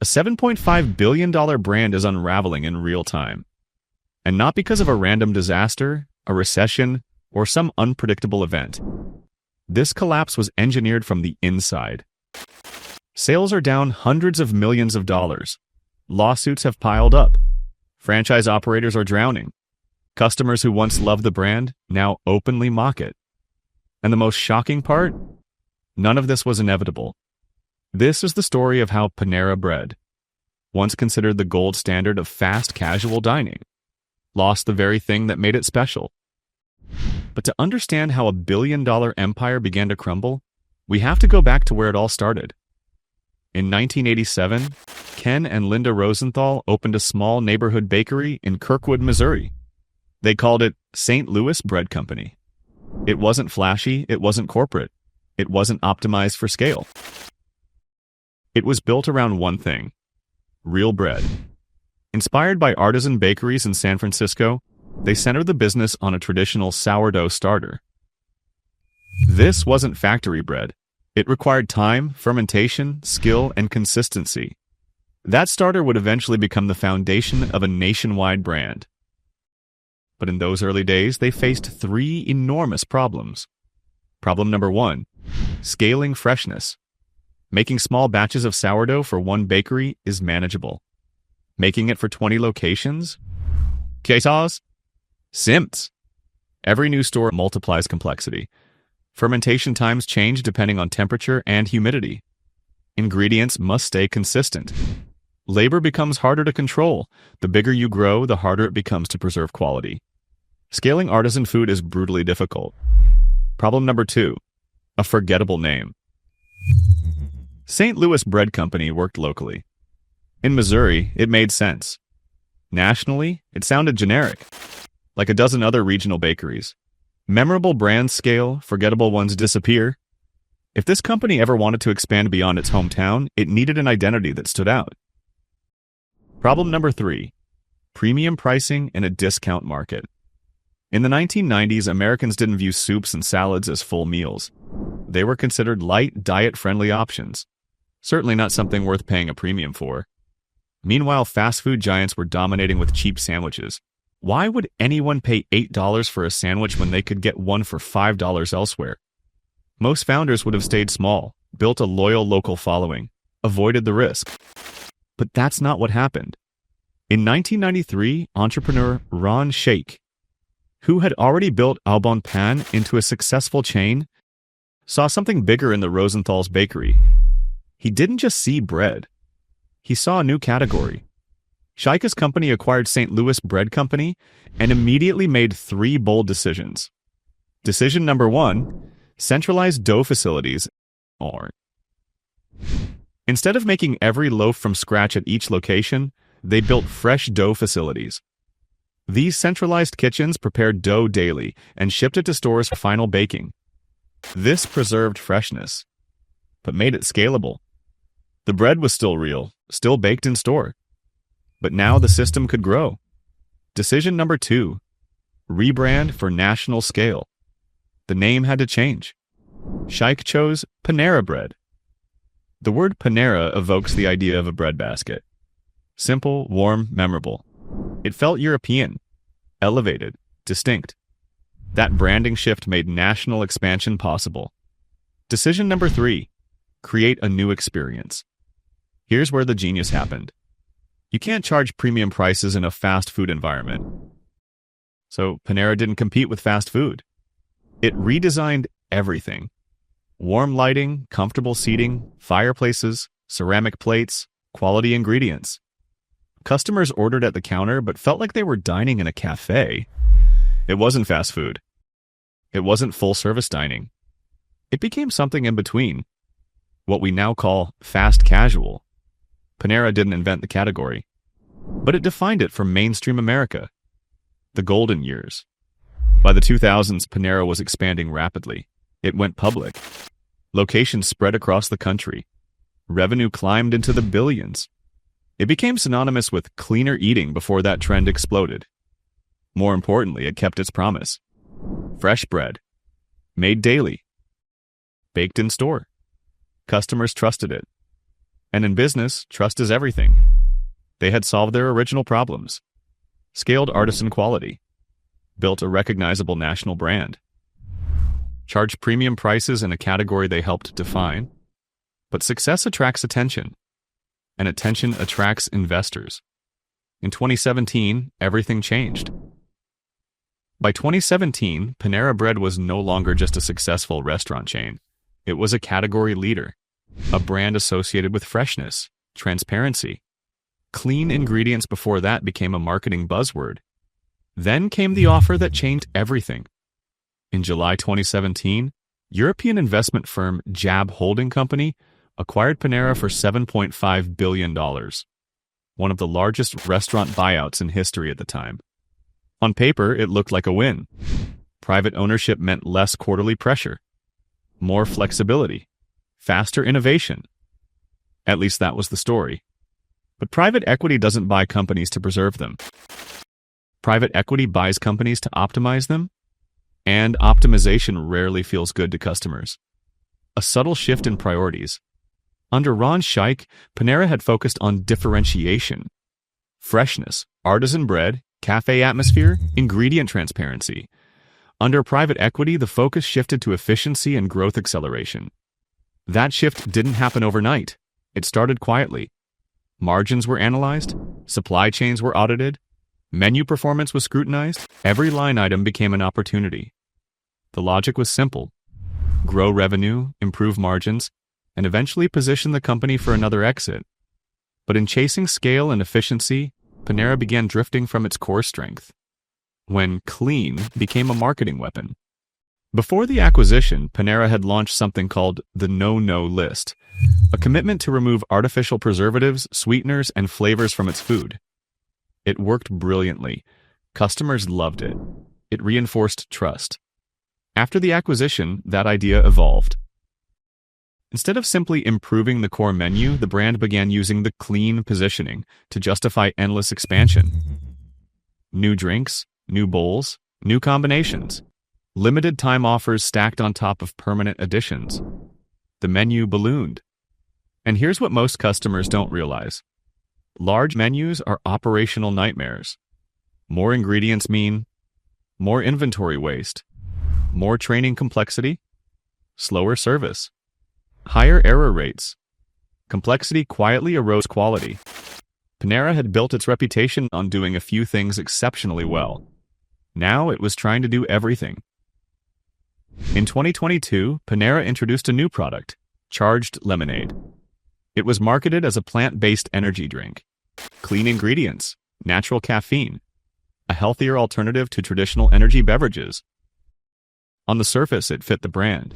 A $7.5 billion brand is unraveling in real time. And not because of a random disaster, a recession, or some unpredictable event. This collapse was engineered from the inside. Sales are down hundreds of millions of dollars. Lawsuits have piled up. Franchise operators are drowning. Customers who once loved the brand now openly mock it. And the most shocking part? None of this was inevitable. This is the story of how Panera Bread, once considered the gold standard of fast casual dining, lost the very thing that made it special. But to understand how a billion-dollar empire began to crumble, we have to go back to where it all started. In 1987, Ken and Linda Rosenthal opened a small neighborhood bakery in Kirkwood, Missouri. They called it St. Louis Bread Company. It wasn't flashy, it wasn't corporate, it wasn't optimized for scale. It was built around one thing: real bread. Inspired by artisan bakeries in San Francisco, they centered the business on a traditional sourdough starter. This wasn't factory bread. It required time, fermentation, skill, and consistency. That starter would eventually become the foundation of a nationwide brand. But in those early days, they faced three enormous problems. Problem number one: scaling freshness. Making small batches of sourdough for one bakery is manageable. Making it for 20 locations? Quizás? Simps. Every new store multiplies complexity. Fermentation times change depending on temperature and humidity. Ingredients must stay consistent. Labor becomes harder to control. The bigger you grow, the harder it becomes to preserve quality. Scaling artisan food is brutally difficult. Problem number two: a forgettable name. St. Louis Bread Company worked locally. In Missouri, it made sense. Nationally, it sounded generic, like a dozen other regional bakeries. Memorable brands scale, forgettable ones disappear. If this company ever wanted to expand beyond its hometown, it needed an identity that stood out. Problem number three: premium pricing in a discount market. In the 1990s, Americans didn't view soups and salads as full meals. They were considered light, diet-friendly options. Certainly not something worth paying a premium for. Meanwhile, fast food giants were dominating with cheap sandwiches. Why would anyone pay $8 for a sandwich when they could get one for $5 elsewhere? Most founders would have stayed small, built a loyal local following, avoided the risk. But that's not what happened. In 1993, entrepreneur Ron Shaich, who had already built Au Bon Pain into a successful chain, saw something bigger in the Rosenthal's bakery. He didn't just see bread. He saw a new category. Shaich's company acquired St. Louis Bread Company and immediately made three bold decisions. Decision number one: centralized dough facilities. Instead of making every loaf from scratch at each location, they built fresh dough facilities. These centralized kitchens prepared dough daily and shipped it to stores for final baking. This preserved freshness, but made it scalable. The bread was still real, still baked in store. But now the system could grow. Decision number two: rebrand for national scale. The name had to change. Shaich chose Panera Bread. The word Panera evokes the idea of a bread basket. Simple, warm, memorable. It felt European, elevated, distinct. That branding shift made national expansion possible. Decision number three: create a new experience. Here's where the genius happened. You can't charge premium prices in a fast food environment. So Panera didn't compete with fast food. It redesigned everything. Warm lighting, comfortable seating, fireplaces, ceramic plates, quality ingredients. Customers ordered at the counter but felt like they were dining in a cafe. It wasn't fast food. It wasn't full-service dining. It became something in between, what we now call fast casual. Panera didn't invent the category, but it defined it for mainstream America. The golden years. By the 2000s, Panera was expanding rapidly. It went public. Locations spread across the country. Revenue climbed into the billions. It became synonymous with cleaner eating before that trend exploded. More importantly, it kept its promise. Fresh bread. Made daily. Baked in store. Customers trusted it. And in business, trust is everything. They had solved their original problems, scaled artisan quality, built a recognizable national brand, charged premium prices in a category they helped define. But success attracts attention, and attention attracts investors. In 2017, everything changed. By 2017, Panera Bread was no longer just a successful restaurant chain. It was a category leader, a brand associated with freshness, transparency. Clean ingredients before that became a marketing buzzword. Then came the offer that changed everything. In July 2017, European investment firm JAB Holding Company acquired Panera for $7.5 billion, one of the largest restaurant buyouts in history at the time. On paper, it looked like a win. Private ownership meant less quarterly pressure, more flexibility, faster innovation. At least that was the story. But private equity doesn't buy companies to preserve them. Private equity buys companies to optimize them, and optimization rarely feels good to customers. A subtle shift in priorities. Under Ron Scheich, Panera had focused on differentiation, freshness, artisan bread, cafe atmosphere, ingredient transparency. Under private equity, the focus shifted to efficiency and growth acceleration. That shift didn't happen overnight. It started quietly. Margins were analyzed, supply chains were audited, menu performance was scrutinized, every line item became an opportunity. The logic was simple: grow revenue, improve margins, and eventually position the company for another exit. But in chasing scale and efficiency, Panera began drifting from its core strength, when clean became a marketing weapon. Before the acquisition, Panera had launched something called the No-No list, a commitment to remove artificial preservatives, sweeteners, and flavors from its food. It worked brilliantly. Customers loved it. It reinforced trust. After the acquisition, that idea evolved. Instead of simply improving the core menu, the brand began using the clean positioning to justify endless expansion. New drinks, new bowls, new combinations, limited time offers stacked on top of permanent additions. The menu ballooned. And here's what most customers don't realize. Large menus are operational nightmares. More ingredients mean more inventory waste, more training complexity, slower service, higher error rates. Complexity quietly erodes quality. Panera had built its reputation on doing a few things exceptionally well. Now it was trying to do everything. In 2022, Panera introduced a new product, Charged Lemonade. It was marketed as a plant-based energy drink. Clean ingredients, natural caffeine, a healthier alternative to traditional energy beverages. On the surface, it fit the brand.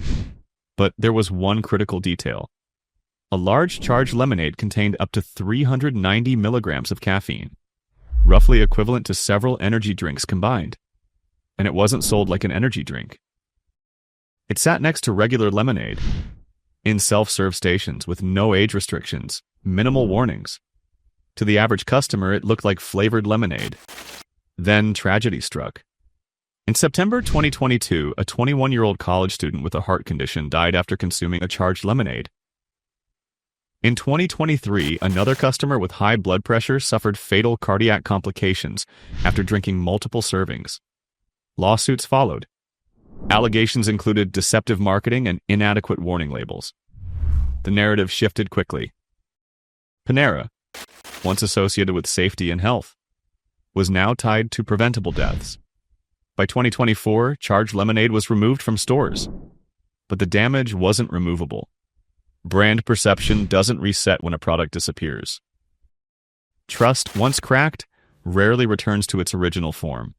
But there was one critical detail. A large charged lemonade contained up to 390 milligrams of caffeine, roughly equivalent to several energy drinks combined. And it wasn't sold like an energy drink. It sat next to regular lemonade, in self-serve stations with no age restrictions, minimal warnings. To the average customer, it looked like flavored lemonade. Then tragedy struck. In September 2022, a 21-year-old college student with a heart condition died after consuming a charged lemonade. In 2023, another customer with high blood pressure suffered fatal cardiac complications after drinking multiple servings. Lawsuits followed. Allegations included deceptive marketing and inadequate warning labels. The narrative shifted quickly. Panera, once associated with safety and health, was now tied to preventable deaths. By 2024, charged lemonade was removed from stores. But the damage wasn't removable. Brand perception doesn't reset when a product disappears. Trust, once cracked, rarely returns to its original form.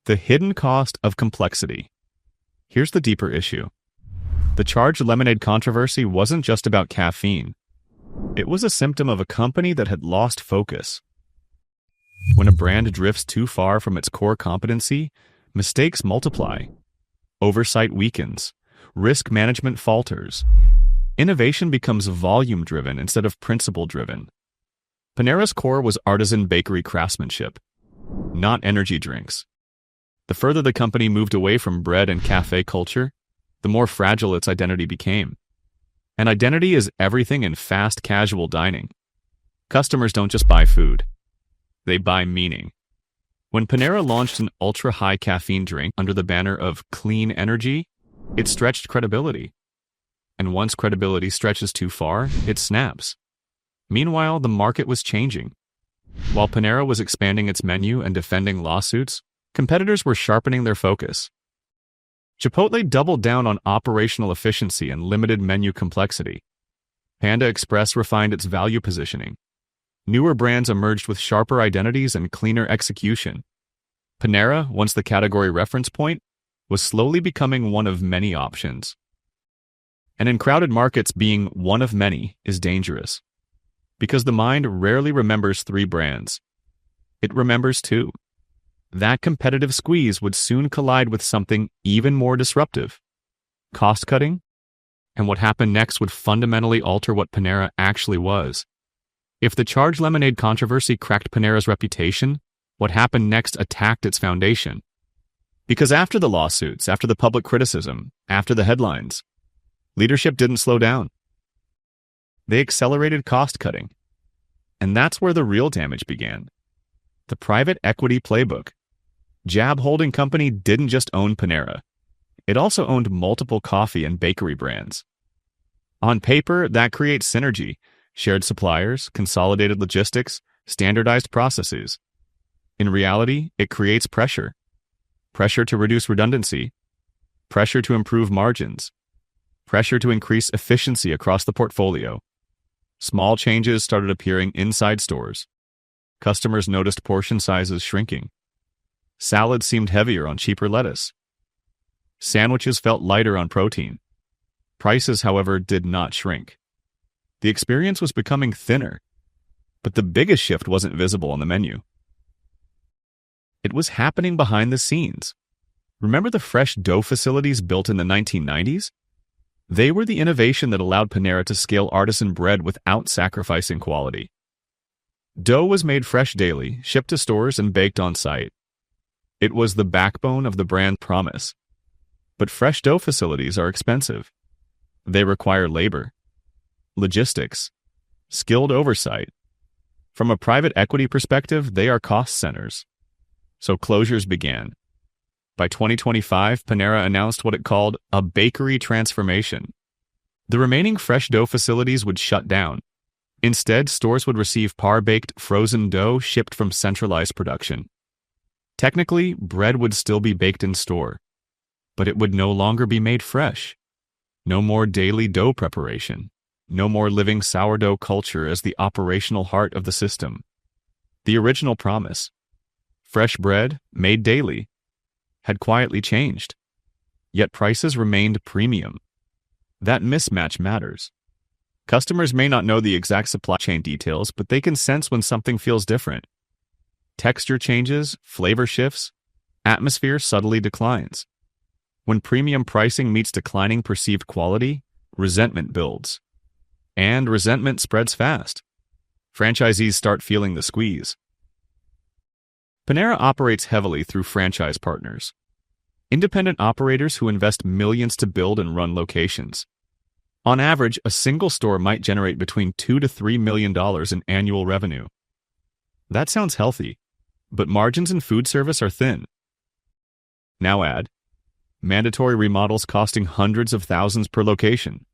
The hidden cost of complexity. Here's the deeper issue. The charged lemonade controversy wasn't just about caffeine. It was a symptom of a company that had lost focus. When a brand drifts too far from its core competency, mistakes multiply. Oversight weakens. Risk management falters. Innovation becomes volume-driven instead of principle-driven. Panera's core was artisan bakery craftsmanship, not energy drinks. The further the company moved away from bread and cafe culture, the more fragile its identity became. And identity is everything in fast casual dining. Customers don't just buy food. They buy meaning. When Panera launched an ultra-high caffeine drink under the banner of clean energy, it stretched credibility. And once credibility stretches too far, it snaps. Meanwhile, the market was changing. While Panera was expanding its menu and defending lawsuits, competitors were sharpening their focus. Chipotle doubled down on operational efficiency and limited menu complexity. Panda Express refined its value positioning. Newer brands emerged with sharper identities and cleaner execution. Panera, once the category reference point, was slowly becoming one of many options. And in crowded markets, being one of many is dangerous. Because the mind rarely remembers three brands. It remembers two. That competitive squeeze would soon collide with something even more disruptive. Cost-cutting? And what happened next would fundamentally alter what Panera actually was. If the Charged Lemonade controversy cracked Panera's reputation, what happened next attacked its foundation. Because after the lawsuits, after the public criticism, after the headlines, leadership didn't slow down. They accelerated cost-cutting. And that's where the real damage began. The private equity playbook. Jab Holding Company didn't just own Panera. It also owned multiple coffee and bakery brands. On paper, that creates synergy, shared suppliers, consolidated logistics, standardized processes. In reality, it creates pressure. Pressure to reduce redundancy. Pressure to improve margins. Pressure to increase efficiency across the portfolio. Small changes started appearing inside stores. Customers noticed portion sizes shrinking. Salad seemed heavier on cheaper lettuce. Sandwiches felt lighter on protein. Prices, however, did not shrink. The experience was becoming thinner, but the biggest shift wasn't visible on the menu. It was happening behind the scenes. Remember the fresh dough facilities built in the 1990s? They were the innovation that allowed Panera to scale artisan bread without sacrificing quality. Dough was made fresh daily, shipped to stores, and baked on site. It was the backbone of the brand promise. But fresh dough facilities are expensive. They require labor, logistics, skilled oversight. From a private equity perspective, they are cost centers. So closures began. By 2025, Panera announced what it called a bakery transformation. The remaining fresh dough facilities would shut down. Instead, stores would receive par-baked frozen dough shipped from centralized production. Technically, bread would still be baked in store, but it would no longer be made fresh. No more daily dough preparation. No more living sourdough culture as the operational heart of the system. The original promise, fresh bread made daily, had quietly changed. Yet prices remained premium. That mismatch matters. Customers may not know the exact supply chain details, but they can sense when something feels different. Texture changes, flavor shifts, atmosphere subtly declines. When premium pricing meets declining perceived quality, resentment builds. And resentment spreads fast. Franchisees start feeling the squeeze. Panera operates heavily through franchise partners. Independent operators who invest millions to build and run locations. On average, a single store might generate between $2 to $3 million in annual revenue. That sounds healthy, but margins in food service are thin. Now add mandatory remodels costing hundreds of thousands per location,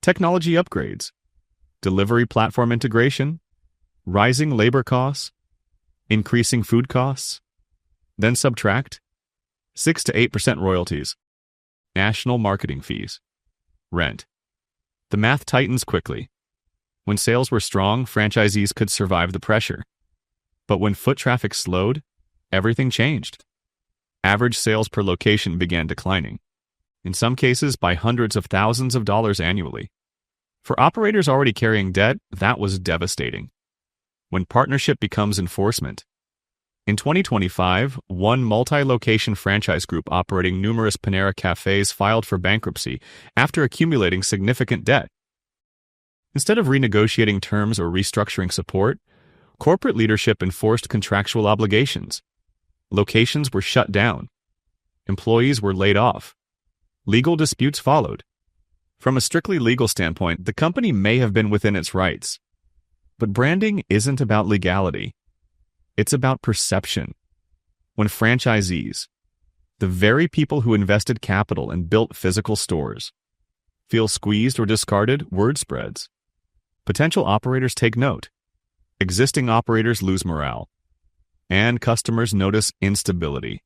technology upgrades, delivery platform integration, rising labor costs, increasing food costs, then subtract 6 to 8% royalties, national marketing fees, rent. The math tightens quickly. When sales were strong, franchisees could survive the pressure. But when foot traffic slowed, everything changed. Average sales per location began declining, in some cases by hundreds of thousands of dollars annually. For operators already carrying debt, that was devastating. When partnership becomes enforcement. In 2025, one multi-location franchise group operating numerous Panera cafes filed for bankruptcy after accumulating significant debt. Instead of renegotiating terms or restructuring support, corporate leadership enforced contractual obligations. Locations were shut down. Employees were laid off. Legal disputes followed. From a strictly legal standpoint, the company may have been within its rights. But branding isn't about legality. It's about perception. When franchisees, the very people who invested capital and built physical stores, feel squeezed or discarded, word spreads. Potential operators take note. Existing operators lose morale. And customers notice instability.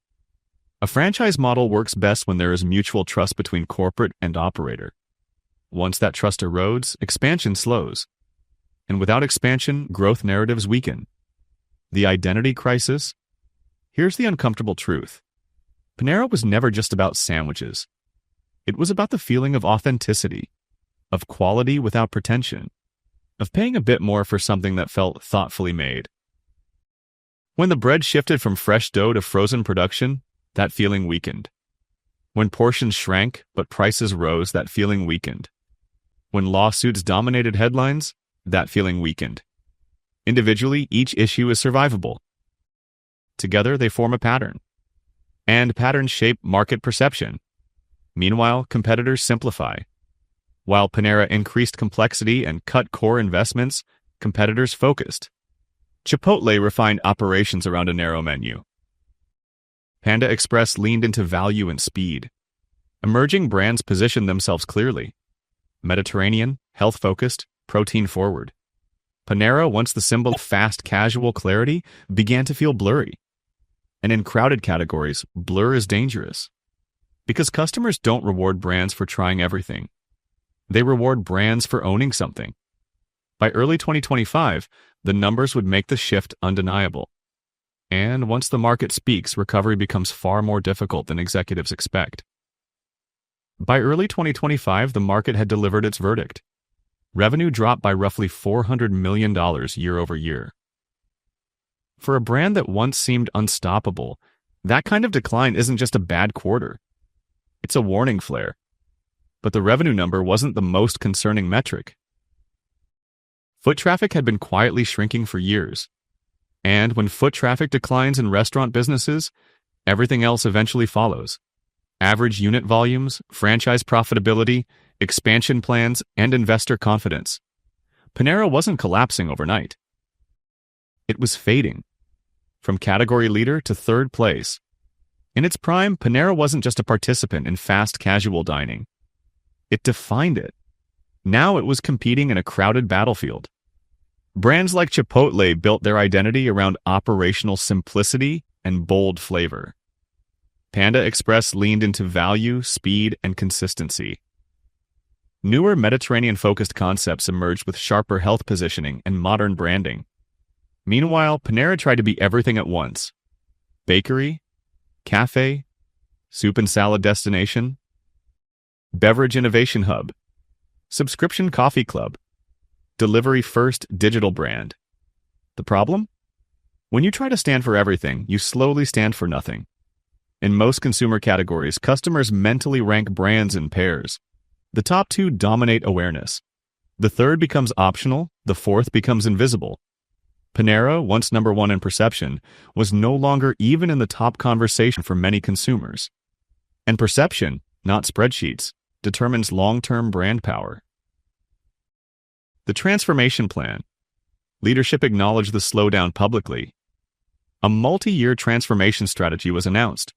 A franchise model works best when there is mutual trust between corporate and operator. Once that trust erodes, expansion slows. And without expansion, growth narratives weaken. The identity crisis? Here's the uncomfortable truth. Panera was never just about sandwiches. It was about the feeling of authenticity, of quality without pretension, of paying a bit more for something that felt thoughtfully made. When the bread shifted from fresh dough to frozen production, that feeling weakened. When portions shrank but prices rose, that feeling weakened. When lawsuits dominated headlines, that feeling weakened. Individually, each issue is survivable. Together, they form a pattern. And patterns shape market perception. Meanwhile, competitors simplify. While Panera increased complexity and cut core investments, competitors focused. Chipotle refined operations around a narrow menu. Panda Express leaned into value and speed. Emerging brands positioned themselves clearly. Mediterranean, health-focused, protein-forward. Panera, once the symbol of fast casual clarity, began to feel blurry. And in crowded categories, blur is dangerous. Because customers don't reward brands for trying everything. They reward brands for owning something. By early 2025, the numbers would make the shift undeniable. And once the market speaks, recovery becomes far more difficult than executives expect. By early 2025, the market had delivered its verdict. Revenue dropped by roughly $400 million year over year. For a brand that once seemed unstoppable, that kind of decline isn't just a bad quarter. It's a warning flare. But the revenue number wasn't the most concerning metric. Foot traffic had been quietly shrinking for years. And when foot traffic declines in restaurant businesses, everything else eventually follows. Average unit volumes, franchise profitability, expansion plans, and investor confidence. Panera wasn't collapsing overnight. It was fading. From category leader to third place. In its prime, Panera wasn't just a participant in fast casual dining. It defined it. Now it was competing in a crowded battlefield. Brands like Chipotle built their identity around operational simplicity and bold flavor. Panda Express leaned into value, speed, and consistency. Newer Mediterranean-focused concepts emerged with sharper health positioning and modern branding. Meanwhile, Panera tried to be everything at once. Bakery, cafe, soup and salad destination, beverage innovation hub, subscription coffee club, delivery-first digital brand. The problem? When you try to stand for everything, you slowly stand for nothing. In most consumer categories, customers mentally rank brands in pairs. The top two dominate awareness. The third becomes optional, the fourth becomes invisible. Panera, once number one in perception, was no longer even in the top conversation for many consumers. And perception, not spreadsheets, determines long-term brand power. The transformation plan. Leadership acknowledged the slowdown publicly. A multi-year transformation strategy was announced.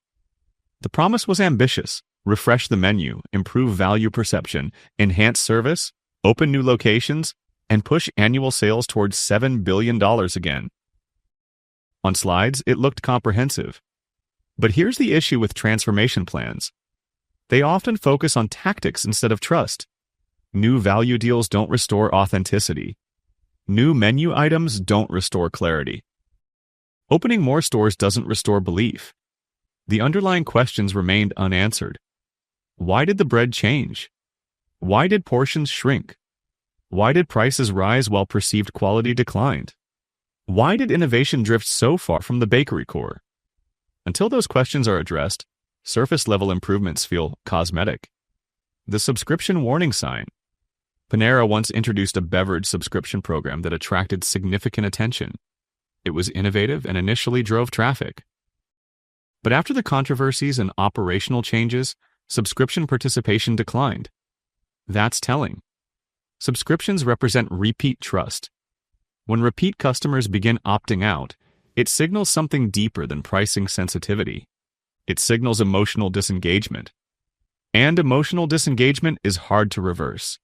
The promise was ambitious: refresh the menu, improve value perception, enhance service, open new locations, and push annual sales towards $7 billion again. On slides, it looked comprehensive. But here's the issue with transformation plans. They often focus on tactics instead of trust. New value deals don't restore authenticity. New menu items don't restore clarity. Opening more stores doesn't restore belief. The underlying questions remained unanswered. Why did the bread change? Why did portions shrink? Why did prices rise while perceived quality declined? Why did innovation drift so far from the bakery core? Until those questions are addressed, surface-level improvements feel cosmetic. The subscription warning sign. Panera once introduced a beverage subscription program that attracted significant attention. It was innovative and initially drove traffic. But after the controversies and operational changes, subscription participation declined. That's telling. Subscriptions represent repeat trust. When repeat customers begin opting out, it signals something deeper than pricing sensitivity. It signals emotional disengagement. And emotional disengagement is hard to reverse.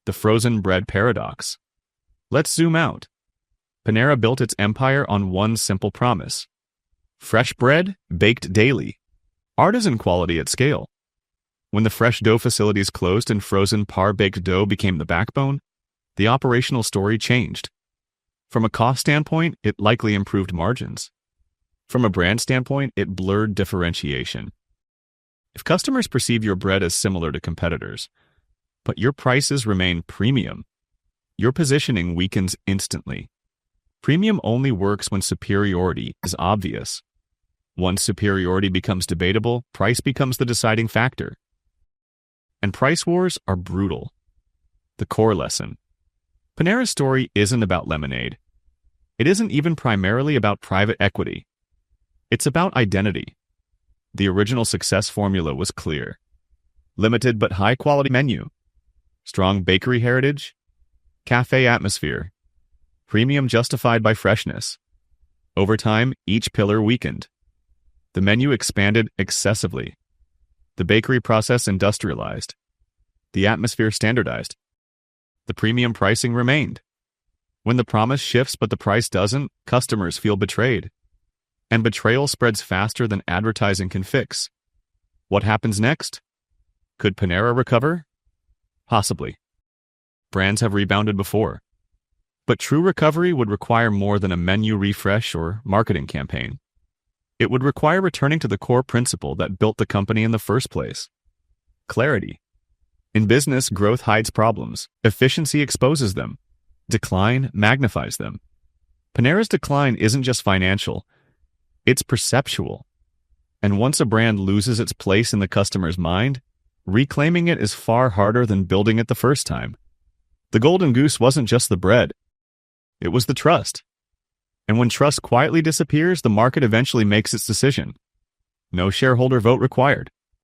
The frozen bread paradox. Let's zoom out. Panera built its empire on one simple promise: fresh bread, baked daily. Artisan quality at scale. When the fresh dough facilities closed and frozen par-baked dough became the backbone, the operational story changed. From a cost standpoint, it likely improved margins. From a brand standpoint, it blurred differentiation. If customers perceive your bread as similar to competitors, but your prices remain premium, your positioning weakens instantly. Premium only works when superiority is obvious. Once superiority becomes debatable, price becomes the deciding factor. And price wars are brutal. The core lesson. Panera's story isn't about lemonade. It isn't even primarily about private equity. It's about identity. The original success formula was clear. Limited but high-quality menu. Strong bakery heritage. Cafe atmosphere. Premium justified by freshness. Over time, each pillar weakened. The menu expanded excessively. The bakery process industrialized. The atmosphere standardized. The premium pricing remained. When the promise shifts but the price doesn't, customers feel betrayed. And betrayal spreads faster than advertising can fix. What happens next? Could Panera recover? Possibly. Brands have rebounded before. But true recovery would require more than a menu refresh or marketing campaign. It would require returning to the core principle that built the company in the first place: clarity. In business, growth hides problems. Efficiency exposes them. Decline magnifies them. Panera's decline isn't just financial. It's perceptual. And once a brand loses its place in the customer's mind, reclaiming it is far harder than building it the first time. The golden goose wasn't just the bread. It was the trust. And when trust quietly disappears, the market eventually makes its decision. No shareholder vote required.